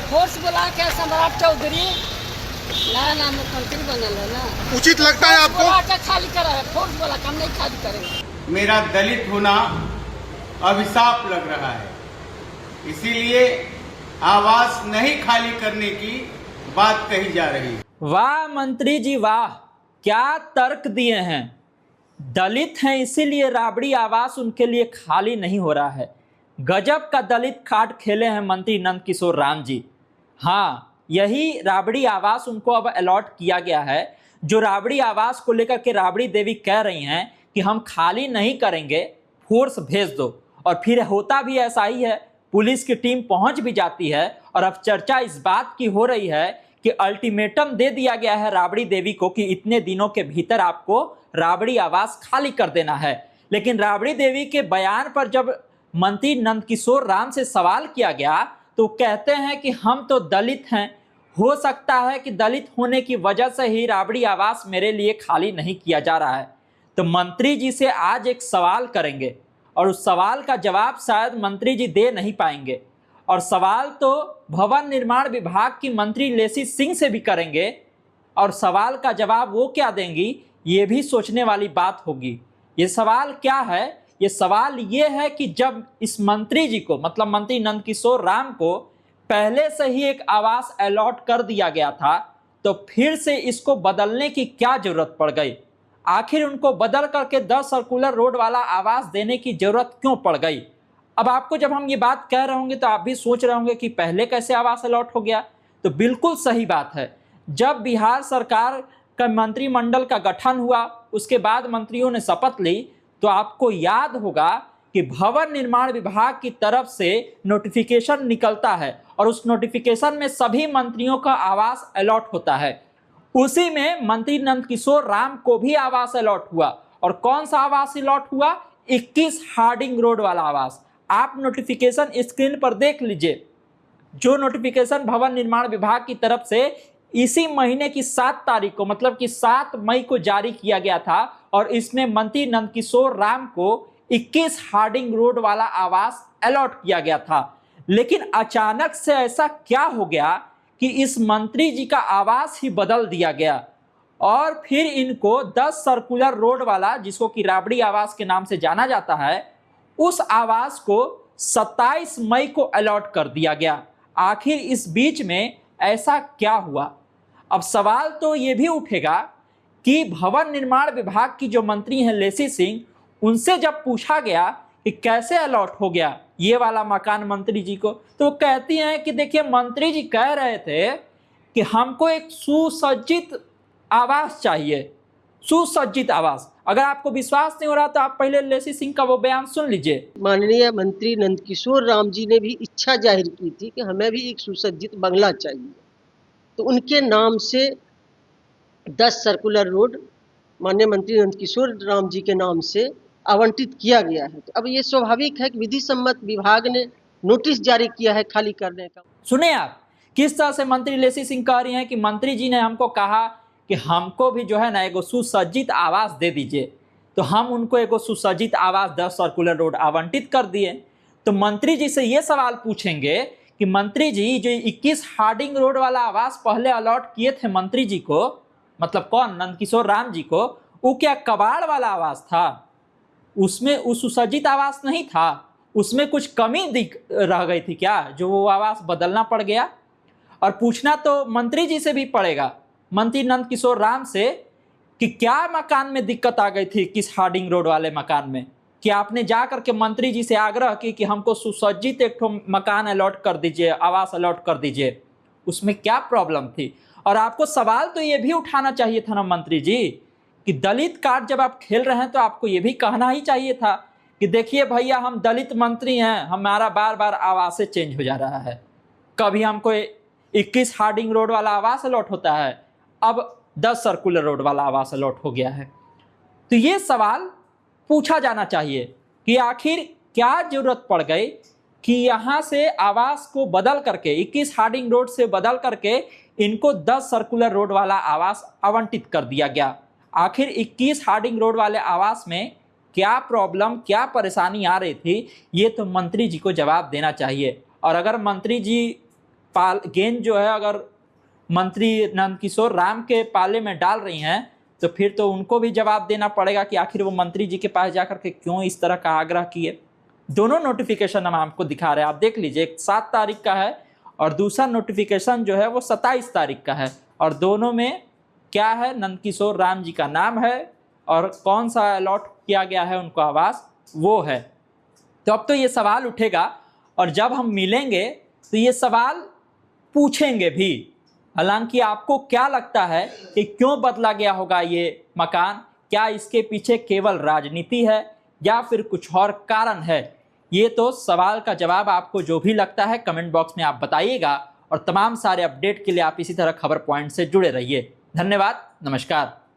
Force बुला के सम्राट चौधरी नया मुख्यमंत्री बनल है ना, उचित लगता है आपको? बुला के खाली करा है, फोर्स बुला के हम नहीं खाली करेंगे। मेरा दलित होना अभिशाप लग रहा है, इसीलिए आवास नहीं खाली करने की बात कही जा रही है। वाह मंत्री जी वाह, क्या तर्क दिए हैं। दलित हैं इसीलिए राबड़ी आवास उनके लिए खाली नहीं हो रहा है। गजब का दलित कार्ड खेले हैं मंत्री नंदकिशोर राम जी। हाँ, यही राबड़ी आवास उनको अब अलॉट किया गया है। जो राबड़ी आवास को लेकर के राबड़ी देवी कह रही हैं कि हम खाली नहीं करेंगे, फोर्स भेज दो। और फिर होता भी ऐसा ही है, पुलिस की टीम पहुंच भी जाती है। और अब चर्चा इस बात की हो रही है कि अल्टीमेटम दे दिया गया है राबड़ी देवी को कि इतने दिनों के भीतर आपको राबड़ी आवास खाली कर देना है। लेकिन राबड़ी देवी के बयान पर जब मंत्री नंदकिशोर राम से सवाल किया गया तो कहते हैं कि हम तो दलित हैं, हो सकता है कि दलित होने की वजह से ही राबड़ी आवास मेरे लिए खाली नहीं किया जा रहा है। तो मंत्री जी से आज एक सवाल करेंगे और उस सवाल का जवाब शायद मंत्री जी दे नहीं पाएंगे। और सवाल तो भवन निर्माण विभाग की मंत्री लेसी सिंह से भी करेंगे और सवाल का जवाब वो क्या देंगी, ये भी सोचने वाली बात होगी। ये सवाल क्या है? ये सवाल ये है कि जब इस मंत्री जी को, मतलब मंत्री नंदकिशोर राम को पहले से ही एक आवास अलॉट कर दिया गया था, तो फिर से इसको बदलने की क्या जरूरत पड़ गई? आखिर उनको बदल करके 10 सर्कुलर रोड वाला आवास देने की जरूरत क्यों पड़ गई? अब आपको जब हम ये बात कह रहे होंगे तो आप भी सोच रहे होंगे कि पहले कैसे आवास अलॉट हो गया। तो बिल्कुल सही बात है, जब बिहार सरकार का मंत्रिमंडल का गठन हुआ, उसके बाद मंत्रियों ने शपथ ली, तो आपको याद होगा कि भवन निर्माण विभाग की तरफ से नोटिफिकेशन निकलता है और उस नोटिफिकेशन में सभी मंत्रियों का आवास अलॉट होता है। उसी में मंत्री नंदकिशोर राम को भी आवास अलॉट हुआ। और कौन सा आवास अलॉट हुआ? 21 हार्डिंग रोड वाला आवास। आप नोटिफिकेशन स्क्रीन पर देख लीजिए, जो नोटिफिकेशन भवन निर्माण विभाग की तरफ से इसी महीने की 7 तारीख को, मतलब कि 7 मई को जारी किया गया था। और इसमें मंत्री नंदकिशोर राम को 21 हार्डिंग रोड वाला आवास अलॉट किया गया था। लेकिन अचानक से ऐसा क्या हो गया कि इस मंत्री जी का आवास ही बदल दिया गया और फिर इनको 10 सर्कुलर रोड वाला, जिसको कि राबड़ी आवास के नाम से जाना जाता है, उस आवास को 27 मई को अलॉट कर दिया गया। आखिर इस बीच में ऐसा क्या हुआ? अब सवाल तो ये भी उठेगा कि भवन निर्माण विभाग की जो मंत्री हैं लेसी सिंह, उनसे जब पूछा गया कि कैसे अलॉट हो गया ये वाला मकान मंत्री जी को, तो वो कहती हैं कि देखिए, मंत्री जी कह रहे थे कि हमको एक सुसज्जित आवास चाहिए, सुसज्जित आवास। अगर आपको विश्वास नहीं हो रहा तो आप पहले लेसी सिंह का वो बयान सुन लीजिए। माननीय मंत्री नंदकिशोर राम जी ने भी इच्छा जाहिर की थी कि हमें भी एक सुसज्जित बंगला चाहिए, तो उनके नाम से 10 सर्कुलर रोड माननीय मंत्री नंदकिशोर राम जी के नाम से आवंटित किया गया है। तो अब ये स्वाभाविक है कि विधि सम्मत विभाग ने नोटिस जारी किया है खाली करने का। सुने आप किस तरह से मंत्री लेसी सिंह कह रही हैं कि मंत्री जी ने हमको कहा कि हमको भी जो है ना एगो सुसज्जित आवास दे दीजिए, तो हम उनको एगो सुसज्जित आवास 10 सर्कुलर रोड आवंटित कर दिए। तो मंत्री जी से ये सवाल पूछेंगे कि मंत्री जी, जो 21 हार्डिंग रोड वाला आवास पहले अलॉट किए थे मंत्री जी को, मतलब कौन, नंदकिशोर राम जी को, वो क्या कबाड़ वाला आवास था? उसमें उस सुसज्जित आवास नहीं था, उसमें कुछ कमी दिख रह गई थी क्या, जो वो आवास बदलना पड़ गया? और पूछना तो मंत्री जी से भी पड़ेगा, मंत्री नंदकिशोर राम से, कि क्या मकान में दिक्कत आ गई थी किस हार्डिंग रोड वाले मकान में? कि आपने जा करके मंत्री जी से आग्रह की कि हमको सुसज्जित एक ठो मकान अलॉट कर दीजिए, आवास अलॉट कर दीजिए, उसमें क्या प्रॉब्लम थी? और आपको सवाल तो ये भी उठाना चाहिए था ना मंत्री जी, कि दलित कार्ड जब आप खेल रहे हैं तो आपको ये भी कहना ही चाहिए था कि देखिए भैया, हम दलित मंत्री हैं, हमारा बार बार आवास चेंज हो जा रहा है। कभी हमको 21 हार्डिंग रोड वाला आवास अलॉट होता है, अब 10 सर्कुलर रोड वाला आवास अलॉट हो गया है। तो ये सवाल पूछा जाना चाहिए कि आखिर क्या जरूरत पड़ गई कि यहाँ से आवास को बदल करके 21 हार्डिंग रोड से बदल करके इनको 10 सर्कुलर रोड वाला आवास आवंटित कर दिया गया। आखिर 21 हार्डिंग रोड वाले आवास में क्या प्रॉब्लम, क्या परेशानी आ रही थी, ये तो मंत्री जी को जवाब देना चाहिए। और अगर मंत्री जी गेंद जो है अगर मंत्री नंदकिशोर राम के पाले में डाल रही हैं तो फिर तो उनको भी जवाब देना पड़ेगा कि आखिर वो मंत्री जी के पास जाकर के क्यों इस तरह का आग्रह किए। दोनों नोटिफिकेशन हम आपको दिखा रहे हैं, आप देख लीजिए, एक 7 तारीख का है और दूसरा नोटिफिकेशन जो है वो 27 तारीख का है, और दोनों में क्या है, नंदकिशोर राम जी का नाम है और कौन सा अलॉट किया गया है उनको आवास वो है। तो अब तो ये सवाल उठेगा और जब हम मिलेंगे तो ये सवाल पूछेंगे भी। हालांकि आपको क्या लगता है कि क्यों बदला गया होगा ये मकान? क्या इसके पीछे केवल राजनीति है या फिर कुछ और कारण है? ये तो सवाल का जवाब आपको जो भी लगता है कमेंट बॉक्स में आप बताइएगा, और तमाम सारे अपडेट के लिए आप इसी तरह खबर पॉइंट से जुड़े रहिए। धन्यवाद, नमस्कार।